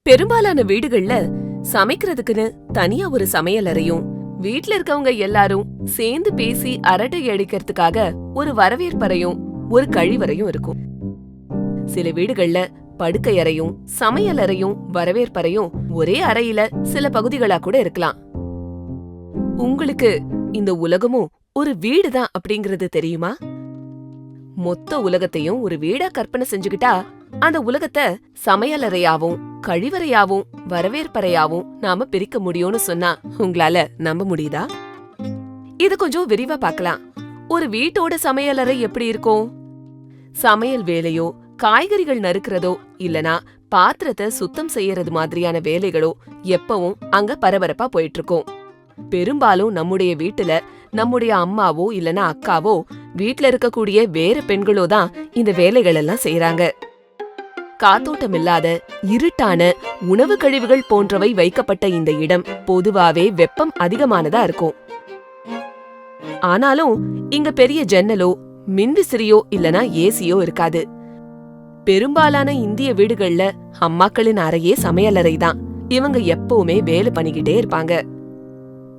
பெரும்பாலான வீடுகள்ல சமைக்கிறதுக்குன்னு தனியா ஒரு சமையல் அறையும், வீட்ல இருக்கவங்க எல்லாரும் சேர்ந்து பேசி அரட்டை அடிக்கிறதுக்காக ஒரு வரவேற்பறையும் ஒரு கழிவறையும் இருக்கும். சில வீடுகள்ல படுக்கை அறையும் சமையல் அறையும் வரவேற்பறையும் ஒரே அறையில சில பகுதிகளா கூட இருக்கலாம். உங்களுக்கு இந்த உலகமும் ஒரு வீடுதான் அப்படிங்கறது தெரியுமா? மொத்த உலகத்தையும் ஒரு வீடா கற்பனை செஞ்சுக்கிட்டா அந்த உலகத்தை சமையலறையாவும் கழிவறையாவும் வரவேற்பறையாவும் நாம பிரிக்க முடியும்னு சொன்னா உங்களால நம்ப முடியுதா? இது கொஞ்சம் விரிவா பார்க்கலாம். ஒரு வீட்டோட சமையலறை எப்படி இருக்கும்? சமையல் வேலையோ காய்கறிகள் நறுக்கிறதோ இல்லனா பாத்திரத்தை சுத்தம் செய்யறது மாதிரியான வேலைகளோ எப்பவும் அங்க பரபரப்பா போயிட்டு இருக்கும். பெரும்பாலும் நம்முடைய வீட்டுல நம்முடைய அம்மாவோ இல்லனா அக்காவோ வீட்ல இருக்கக்கூடிய வேற பெண்களோ தான் இந்த வேலைகள் எல்லாம் செய்யறாங்க. காத்தோட்டம் இல்லாத இருட்டான உணவு கழிவுகள் போன்றவை வைக்கப்பட்ட இந்த இடம் பொதுவாவே வெப்பம் அதிகமானதா இருக்கும். ஆனாலும் இங்க பெரிய ஜன்னலோ மின்விசிறியோ இல்லனா ஏசியோ இருக்காது. பெரும்பாலான இந்திய வீடுகள்ல அம்மாக்களின் அறையே சமையலறை தான். இவங்க எப்பவுமே வேலை பண்ணிக்கிட்டே இருப்பாங்க.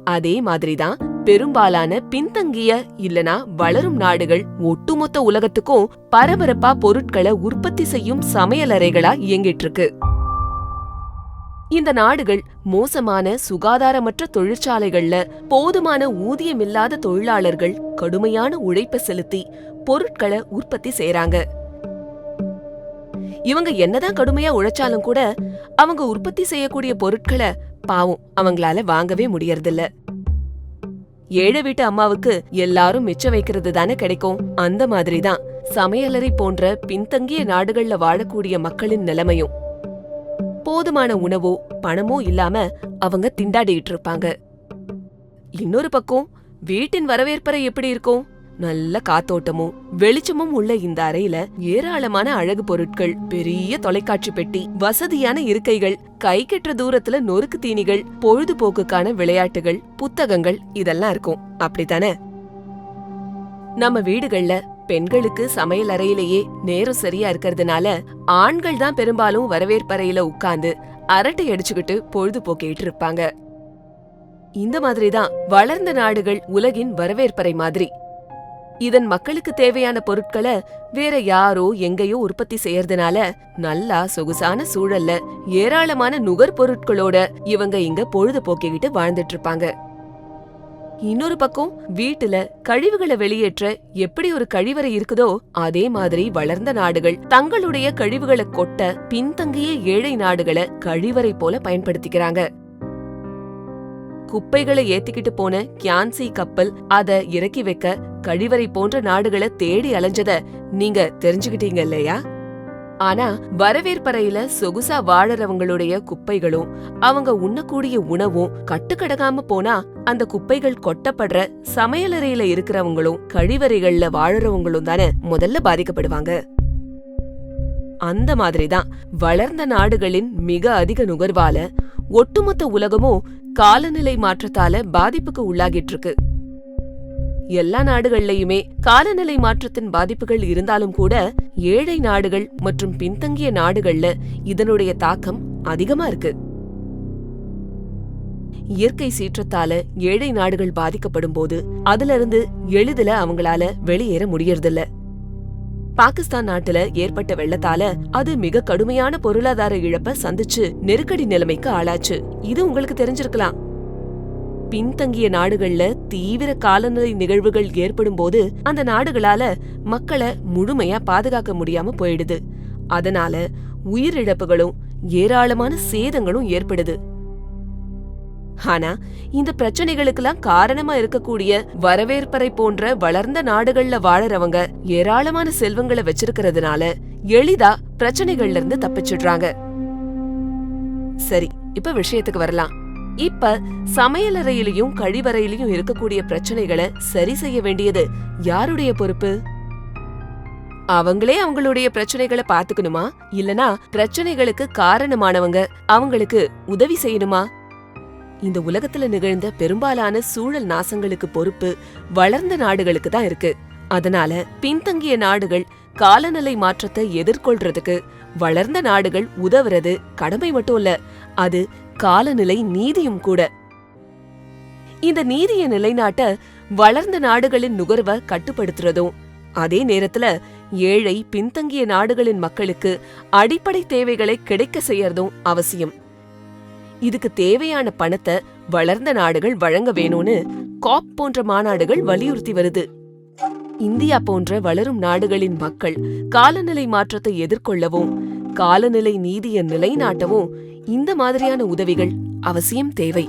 அதே மாதிரிதான் பெரும்பாலான பின்தங்கிய இல்லனா வளரும் நாடுகள் ஒட்டுமொத்த உலகத்துக்கும் பரபரப்பா பொருட்களை உற்பத்தி செய்யும் சமையலறைகளா இயங்கிட்டு இருக்கு. இந்த நாடுகள் மோசமான சுகாதாரமற்ற தொழிற்சாலைகள்ல போதுமான ஊதியமில்லாத தொழிலாளர்கள் கடுமையான உழைப்பை செலுத்தி பொருட்களை உற்பத்தி செய்யறாங்க. இவங்க என்னதான் கடுமையா உழைச்சாலும் கூட அவங்க உற்பத்தி செய்யக்கூடிய பொருட்களை பாவம் அவங்களால வாங்கவே முடியறதில்ல. ஏழை வீட்டு அம்மாவுக்கு எல்லாரும் மிச்சம் வைக்கிறது தானே கிடைக்கும். அந்த மாதிரிதான் சமையலறை போன்ற பின்தங்கிய நாடுகள்ல வாழக்கூடிய மக்களின் நிலைமையும். போதுமான உணவோ பணமோ இல்லாம அவங்க திண்டாடிட்டு இருப்பாங்க. இன்னொரு பக்கம் வீட்டின் வரவேற்பறை எப்படி இருக்கும்? நல்ல காத்தோட்டமும் வெளிச்சமும் உள்ள இந்த அறையில ஏராளமான அழகு பொருட்கள், பெரிய தொலைக்காட்சி பெட்டி, வசதியான இருக்கைகள், கை கெட்டுற தூரத்துல நொறுக்கு தீனிகள், பொழுதுபோக்குக்கான விளையாட்டுகள், புத்தகங்கள் இதெல்லாம் இருக்கும். அப்படித்தானே? நம்ம வீடுகள்ல பெண்களுக்கு சமையல் அறையிலேயே நேரம் சரியா இருக்கிறதுனால ஆண்கள் தான் பெரும்பாலும் வரவேற்பறையில உட்கார்ந்து அரட்டை அடிச்சுக்கிட்டு பொழுதுபோக்கிட்டு இருப்பாங்க. இந்த மாதிரிதான் வளர்ந்த நாடுகள் உலகின் வரவேற்பறை மாதிரி. இதன் மக்களுக்கு தேவையான பொருட்களை வேற யாரோ எங்கேயோ உற்பத்தி செய்யறதுனால நல்லா சொகுசான சூழல்ல ஏராளமான நுகர்பொருட்களோட இவங்க இங்க பொழுதுபோக்கிக்கிட்டு வாழ்ந்துட்டு இருப்பாங்க. இன்னொரு பக்கம் வீட்டுல கழிவுகளை வெளியேற்ற எப்படி ஒரு கழிவறை இருக்குதோ அதே மாதிரி வளர்ந்த நாடுகள் தங்களுடைய கழிவுகளை கொட்ட பின்தங்கிய ஏழை நாடுகளை கழிவறை போல பயன்படுத்திக்கிறாங்க. குப்பைகளை ஏத்திக்கிட்டு போன கியான்சி கப்பல் அத இறக்கி வைக்க கழிவறை போன்ற நாடுகளை தேடி அலைஞ்சத நீங்க தெரிஞ்சுக்கிட்டீங்க இல்லையா? ஆனா வரவேற்பறையில சொகுசா வாழறவங்களுடைய குப்பைகளும் அவங்க உண்ணக்கூடிய உணவும் கட்டுக்கடங்காம போனா அந்த குப்பைகள் கொட்டப்படுற சமையலறையில இருக்கிறவங்களும் கழிவறைகள்ல வாழறவங்களும் தானே முதல்ல பாதிக்கப்படுவாங்க. அந்த மாதிரிதான் வளர்ந்த நாடுகளின் மிக அதிக நுகர்வால ஒட்டுமொத்த உலகமும் காலநிலை மாற்றத்தால பாதிப்புக்கு உள்ளாகிட்டு இருக்கு. எல்லா நாடுகள்லயுமே காலநிலை மாற்றத்தின் பாதிப்புகள் இருந்தாலும் கூட ஏழை நாடுகள் மற்றும் பின்தங்கிய நாடுகள்ல இதனுடைய தாக்கம் அதிகமா இருக்கு. இயற்கை சீற்றத்தால ஏழை நாடுகள் பாதிக்கப்படும் போது அதுல இருந்து எளிதில அவங்களால வெளியேற முடியறதில்ல. பாகிஸ்தான் நாட்டுல ஏற்பட்ட வெள்ளத்தால அது மிக கடுமையான பொருளாதார இழப்ப சந்திச்சு நெருக்கடி நிலைமைக்கு ஆளாச்சு. இது உங்களுக்கு தெரிஞ்சிருக்கலாம். பின்தங்கிய நாடுகள்ல தீவிர காலநிலை நிகழ்வுகள் ஏற்படும் போது அந்த நாடுகளால மக்களை முழுமையா பாதுகாக்க முடியாம போயிடுது. அதனால உயிரிழப்புகளும் ஏராளமான சேதங்களும் ஏற்படுது. ஆனா இந்த பிரச்சனைகளுக்கெல்லாம் காரணமா இருக்கக்கூடிய வரவேற்பறை போன்ற வளர்ந்த நாடுகள்ல வாழறவங்க ஏராளமான செல்வங்களை வச்சிருக்கிறதுனால எளிதா பிரச்சனைகள்ல இருந்து தப்பிச்சிடுறாங்க. சரி, இப்ப விஷயத்துக்கு வரலாம். இப்ப சமையலறையிலையும் கழிவறையிலையும் இருக்கக்கூடிய பிரச்சனைகளை சரி செய்ய வேண்டியது யாருடைய பொறுப்பு? அவங்களே அவங்களுடைய பிரச்சனைகளை பாத்துக்கணுமா, இல்லனா பிரச்சனைகளுக்கு காரணமானவங்க அவங்களுக்கு உதவி செய்யணுமா? இந்த உலகத்துல நிகழ்ந்த பெரும்பாலான சூழல் நாசங்களுக்கு பொறுப்பு வளர்ந்த நாடுகளுக்கு தான் இருக்கு. அதனால பின்தங்கிய நாடுகள் காலநிலை மாற்றத்தை எதிர்கொள்றதுக்கு வளர்ந்த நாடுகள் உதவுறது கடமை மட்டும் இல்ல, அது காலநிலை நீதியும் கூட. இந்த நீதியை நிலைநாட்ட வளர்ந்த நாடுகளின் நுகர்வை கட்டுப்படுத்துறதும், அதே நேரத்துல ஏழை பின்தங்கிய நாடுகளின் மக்களுக்கு அடிப்படை தேவைகளை கிடைக்க செய்யறதும் அவசியம். இதுக்கு தேவையான பணத்தை வளர்ந்த நாடுகள் வழங்க வேணும்னு காப் போன்ற மாநாடுகள் வலியுறுத்தி வருது. இந்தியா போன்ற வளரும் நாடுகளின் மக்கள் காலநிலை மாற்றத்தை எதிர்கொள்ளவும் காலநிலை நீதியை நிலைநாட்டவும் இந்த மாதிரியான உதவிகள் அவசியம் தேவை.